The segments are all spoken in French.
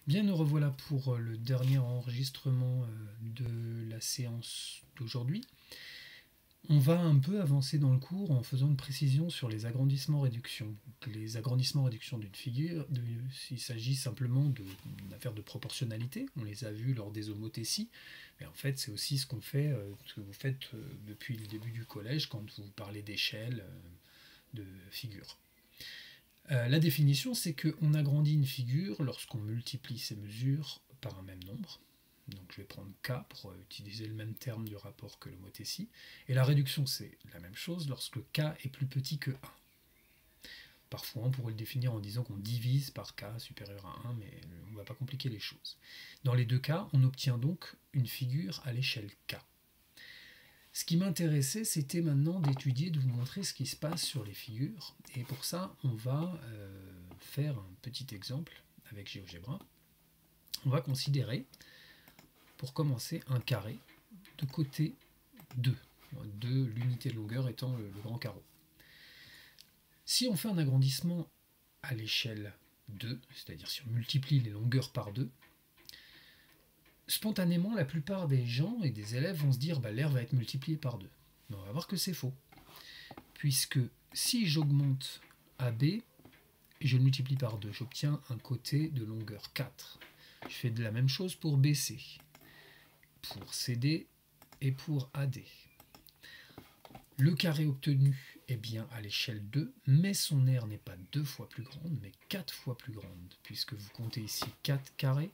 Bien, nous revoilà pour le dernier enregistrement de la séance d'aujourd'hui. On va un peu avancer dans le cours en faisant une précision sur les agrandissements-réductions. Les agrandissements-réductions d'une figure, il s'agit simplement d'une affaire de proportionnalité. On les a vus lors des homothéties, mais en fait c'est aussi ce qu'on fait, ce que vous faites depuis le début du collège quand vous parlez d'échelle de figures. La définition, c'est qu'on agrandit une figure lorsqu'on multiplie ses mesures par un même nombre. Donc je vais prendre K pour utiliser le même terme du rapport que l'homothétie. Et la réduction, c'est la même chose lorsque K est plus petit que 1. Parfois, on pourrait le définir en disant qu'on divise par K supérieur à 1, mais on ne va pas compliquer les choses. Dans les deux cas, on obtient donc une figure à l'échelle K. Ce qui m'intéressait, c'était maintenant d'étudier, de vous montrer ce qui se passe sur les figures. Et pour ça, on va faire un petit exemple avec GeoGebra. On va considérer, pour commencer, un carré de côté 2. L'unité de longueur étant le grand carreau. Si on fait un agrandissement à l'échelle 2, c'est-à-dire si on multiplie les longueurs par 2, spontanément, la plupart des gens et des élèves vont se dire l'air va être multiplié par 2. Mais on va voir que c'est faux. Puisque si j'augmente AB et je le multiplie par 2, j'obtiens un côté de longueur 4. Je fais de la même chose pour BC, pour CD et pour AD. Le carré obtenu est bien à l'échelle 2, mais son aire n'est pas 2 fois plus grande, mais 4 fois plus grande, puisque vous comptez ici 4 carrés.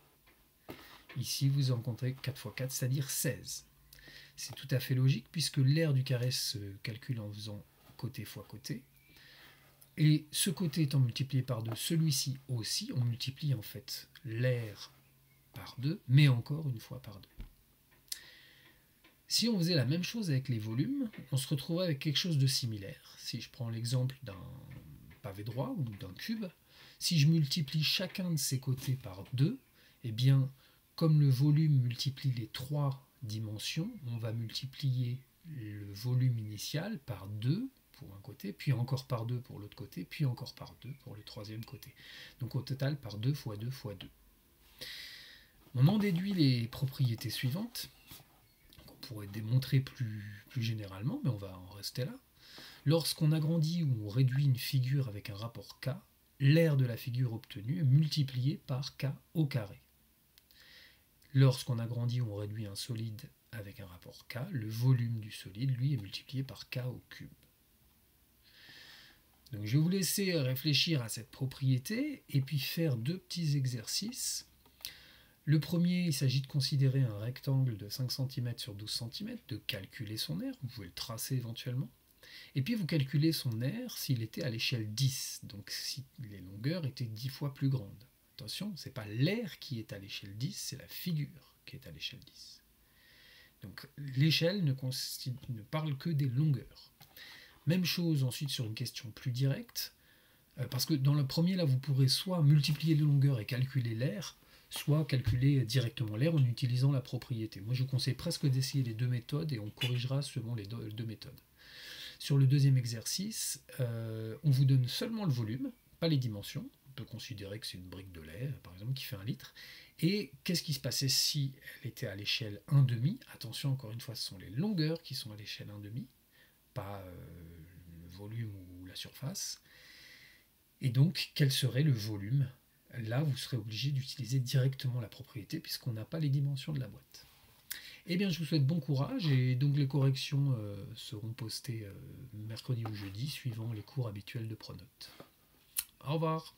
Ici, vous en comptez 4 fois 4, c'est-à-dire 16. C'est tout à fait logique, puisque l'aire du carré se calcule en faisant côté fois côté. Et ce côté étant multiplié par 2, celui-ci aussi, on multiplie en fait l'aire par 2, mais encore une fois par 2. Si on faisait la même chose avec les volumes, on se retrouverait avec quelque chose de similaire. Si je prends l'exemple d'un pavé droit ou d'un cube, si je multiplie chacun de ces côtés par 2, eh bien, comme le volume multiplie les 3 dimensions, on va multiplier le volume initial par 2 pour un côté, puis encore par 2 pour l'autre côté, puis encore par 2 pour le troisième côté. Donc au total par 2 fois 2 fois 2. On en déduit les propriétés suivantes, qu'on pourrait démontrer plus généralement, mais on va en rester là. Lorsqu'on agrandit ou on réduit une figure avec un rapport K, l'aire de la figure obtenue est multipliée par K au carré. Lorsqu'on agrandit ou on réduit un solide avec un rapport K, le volume du solide, lui, est multiplié par K au cube. Donc je vais vous laisser réfléchir à cette propriété et puis faire deux petits exercices. Le premier, il s'agit de considérer un rectangle de 5 cm sur 12 cm, de calculer son aire, vous pouvez le tracer éventuellement. Et puis vous calculez son aire s'il était à l'échelle 10, donc si les longueurs étaient 10 fois plus grandes. Attention, ce n'est pas l'aire qui est à l'échelle 10, c'est la figure qui est à l'échelle 10. Donc l'échelle ne parle que des longueurs. Même chose ensuite sur une question plus directe, parce que dans le premier, là, vous pourrez soit multiplier les longueurs et calculer l'aire, soit calculer directement l'aire en utilisant la propriété. Moi, je vous conseille presque d'essayer les deux méthodes et on corrigera selon les deux méthodes. Sur le deuxième exercice, on vous donne seulement le volume, pas les dimensions. On peut considérer que c'est une brique de lait, par exemple, qui fait 1 litre. Et qu'est-ce qui se passait si elle était à l'échelle 1,5 ? Attention, encore une fois, ce sont les longueurs qui sont à l'échelle 1,5, pas le volume ou la surface. Et donc, quel serait le volume ? Là, vous serez obligé d'utiliser directement la propriété puisqu'on n'a pas les dimensions de la boîte. Eh bien, je vous souhaite bon courage et donc les corrections seront postées mercredi ou jeudi suivant les cours habituels de Pronote. Au revoir.